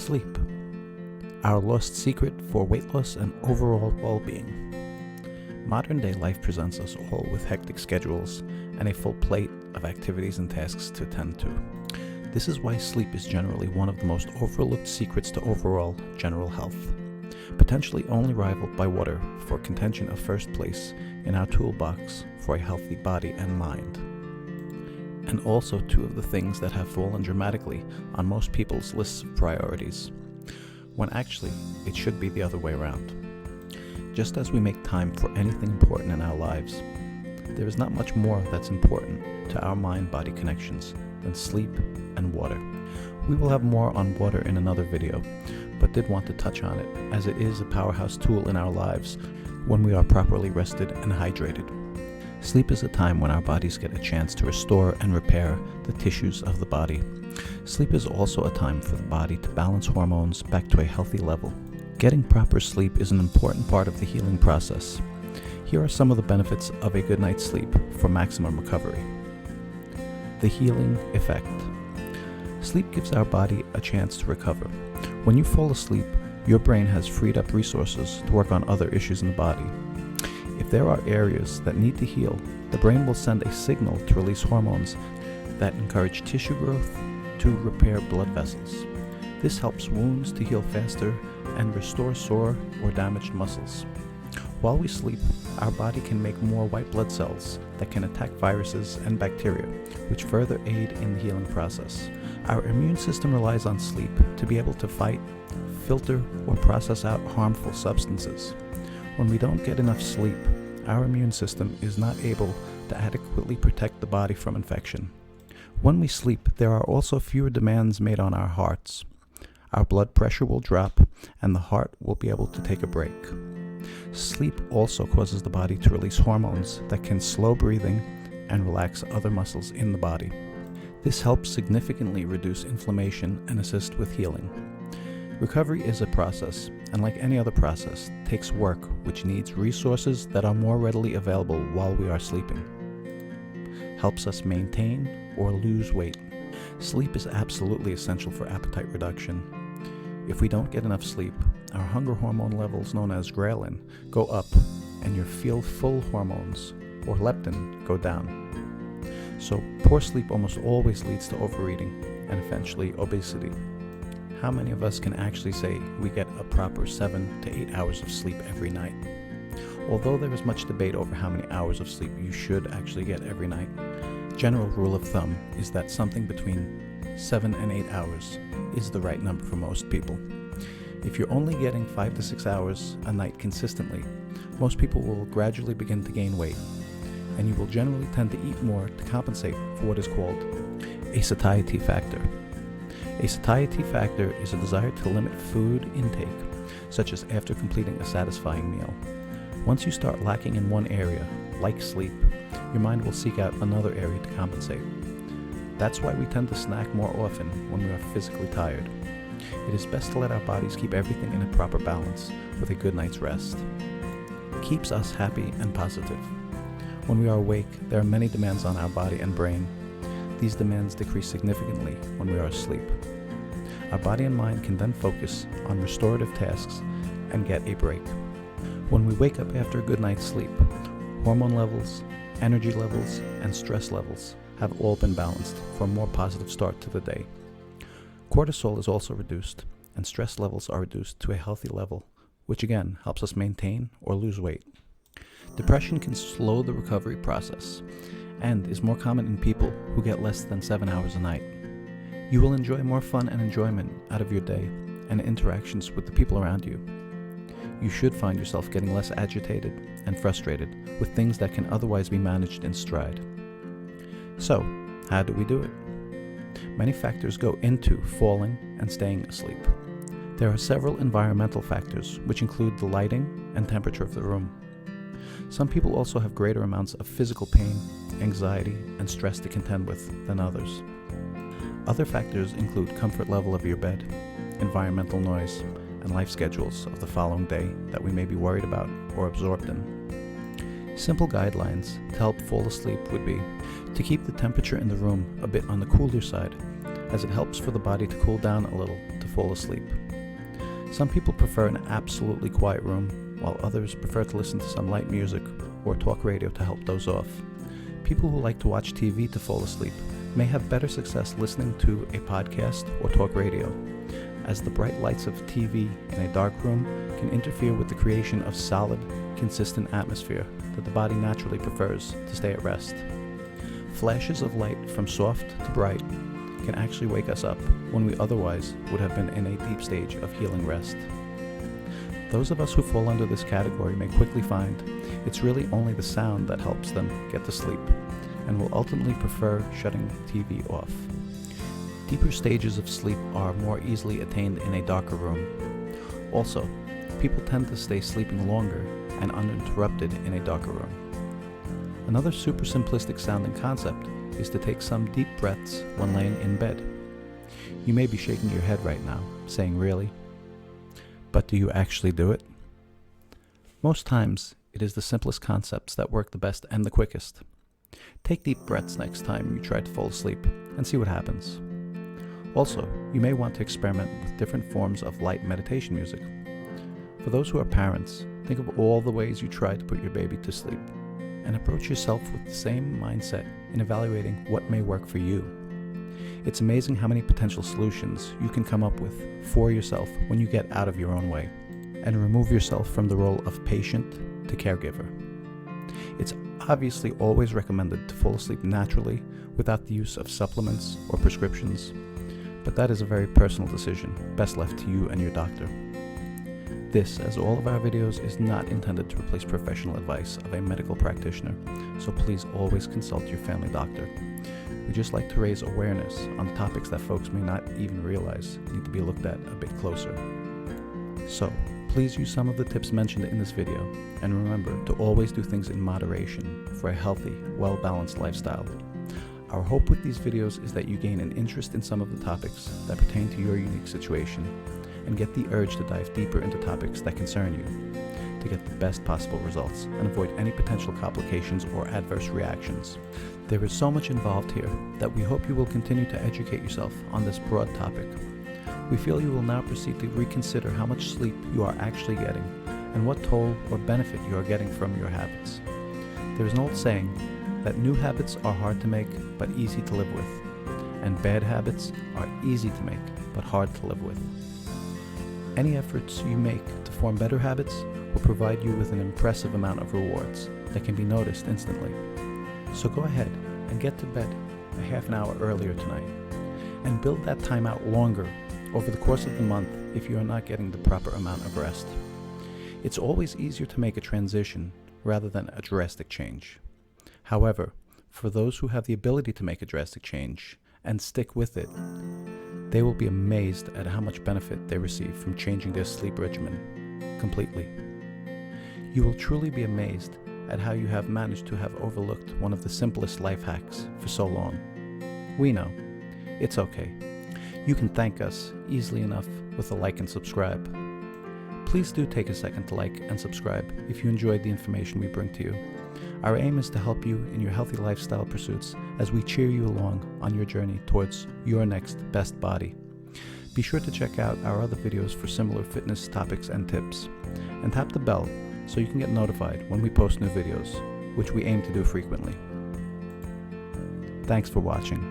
Sleep, our lost secret for weight loss and overall well-being. Modern day life presents us all with hectic schedules and a full plate of activities and tasks to attend to. This is why sleep is generally one of the most overlooked secrets to overall general health, potentially only rivaled by water for contention of first place in our toolbox for a healthy body and mind. And also two of the things that have fallen dramatically on most people's lists of priorities, when actually it should be the other way around. Just as we make time for anything important in our lives, there is not much more that's important to our mind-body connections than sleep and water. We will have more on water in another video, but did want to touch on it as it is a powerhouse tool in our lives when we are properly rested and hydrated. Sleep is a time when our bodies get a chance to restore and repair the tissues of the body. Sleep is also a time for the body to balance hormones back to a healthy level. Getting proper sleep is an important part of the healing process. Here are some of the benefits of a good night's sleep for maximum recovery. The healing effect. Sleep gives our body a chance to recover. When you fall asleep, your brain has freed up resources to work on other issues in the body. If there are areas that need to heal, the brain will send a signal to release hormones that encourage tissue growth to repair blood vessels. This helps wounds to heal faster and restore sore or damaged muscles. While we sleep, our body can make more white blood cells that can attack viruses and bacteria, which further aid in the healing process. Our immune system relies on sleep to be able to fight, filter, or process out harmful substances. When we don't get enough sleep, our immune system is not able to adequately protect the body from infection. When we sleep, there are also fewer demands made on our hearts. Our blood pressure will drop, and the heart will be able to take a break. Sleep also causes the body to release hormones that can slow breathing and relax other muscles in the body. This helps significantly reduce inflammation and assist with healing. Recovery is a process, and like any other process, takes work which needs resources that are more readily available while we are sleeping. Helps us maintain or lose weight. Sleep is absolutely essential for appetite reduction. If we don't get enough sleep, our hunger hormone levels known as ghrelin go up and your feel-full hormones, or leptin, go down. So poor sleep almost always leads to overeating and eventually obesity. How many of us can actually say we get a proper 7 to 8 hours of sleep every night? Although there is much debate over how many hours of sleep you should actually get every night, general rule of thumb is that something between 7 and 8 hours is the right number for most people. If you're only getting 5 to 6 hours a night consistently, most people will gradually begin to gain weight, and you will generally tend to eat more to compensate for what is called a satiety factor. A satiety factor is a desire to limit food intake, such as after completing a satisfying meal. Once you start lacking in one area, like sleep, your mind will seek out another area to compensate. That's why we tend to snack more often when we are physically tired. It is best to let our bodies keep everything in a proper balance with a good night's rest. It keeps us happy and positive. When we are awake, there are many demands on our body and brain. These demands decrease significantly when we are asleep. Our body and mind can then focus on restorative tasks and get a break. When we wake up after a good night's sleep, hormone levels, energy levels, and stress levels have all been balanced for a more positive start to the day. Cortisol is also reduced, and stress levels are reduced to a healthy level, which again helps us maintain or lose weight. Depression can slow the recovery process and is more common in people who get less than 7 hours a night. You will enjoy more fun and enjoyment out of your day and interactions with the people around you. You should find yourself getting less agitated and frustrated with things that can otherwise be managed in stride. So, how do we do it? Many factors go into falling and staying asleep. There are several environmental factors, which include the lighting and temperature of the room. Some people also have greater amounts of physical pain, anxiety, and stress to contend with than others. Other factors include comfort level of your bed, environmental noise, and life schedules of the following day that we may be worried about or absorbed in. Simple guidelines to help fall asleep would be to keep the temperature in the room a bit on the cooler side, as it helps for the body to cool down a little to fall asleep. Some people prefer an absolutely quiet room, while others prefer to listen to some light music or talk radio to help doze off. People who like to watch TV to fall asleep may have better success listening to a podcast or talk radio, as the bright lights of TV in a dark room can interfere with the creation of solid, consistent atmosphere that the body naturally prefers to stay at rest. Flashes of light from soft to bright can actually wake us up when we otherwise would have been in a deep stage of healing rest. Those of us who fall under this category may quickly find it's really only the sound that helps them get to sleep, and will ultimately prefer shutting TV off. Deeper stages of sleep are more easily attained in a darker room. Also, people tend to stay sleeping longer and uninterrupted in a darker room. Another super simplistic sounding concept is to take some deep breaths when laying in bed. You may be shaking your head right now, saying, "Really?" But do you actually do it? Most times, it is the simplest concepts that work the best and the quickest. Take deep breaths next time you try to fall asleep and see what happens. Also, you may want to experiment with different forms of light meditation music. For those who are parents, think of all the ways you try to put your baby to sleep, and approach yourself with the same mindset in evaluating what may work for you. It's amazing how many potential solutions you can come up with for yourself when you get out of your own way and remove yourself from the role of patient to caregiver. It's obviously always recommended to fall asleep naturally without the use of supplements or prescriptions, but that is a very personal decision, best left to you and your doctor. This, as all of our videos, is not intended to replace professional advice of a medical practitioner, so please always consult your family doctor. We just like to raise awareness on topics that folks may not even realize need to be looked at a bit closer. So, please use some of the tips mentioned in this video, and remember to always do things in moderation for a healthy, well-balanced lifestyle. Our hope with these videos is that you gain an interest in some of the topics that pertain to your unique situation, and get the urge to dive deeper into topics that concern you, to get the best possible results and avoid any potential complications or adverse reactions. There is so much involved here that we hope you will continue to educate yourself on this broad topic. We feel you will now proceed to reconsider how much sleep you are actually getting and what toll or benefit you are getting from your habits. There is an old saying that new habits are hard to make but easy to live with, and bad habits are easy to make but hard to live with. Any efforts you make to form better habits will provide you with an impressive amount of rewards that can be noticed instantly. So go ahead and get to bed a half an hour earlier tonight, and build that time out longer over the course of the month if you are not getting the proper amount of rest. It's always easier to make a transition rather than a drastic change. However, for those who have the ability to make a drastic change and stick with it, they will be amazed at how much benefit they receive from changing their sleep regimen completely. You will truly be amazed at how you have managed to have overlooked one of the simplest life hacks for so long. We know. It's okay. You can thank us easily enough with a like and subscribe. Please do take a second to like and subscribe if you enjoyed the information we bring to you. Our aim is to help you in your healthy lifestyle pursuits as we cheer you along on your journey towards your next best body. Be sure to check out our other videos for similar fitness topics and tips, and tap the bell so you can get notified when we post new videos, which we aim to do frequently. Thanks for watching.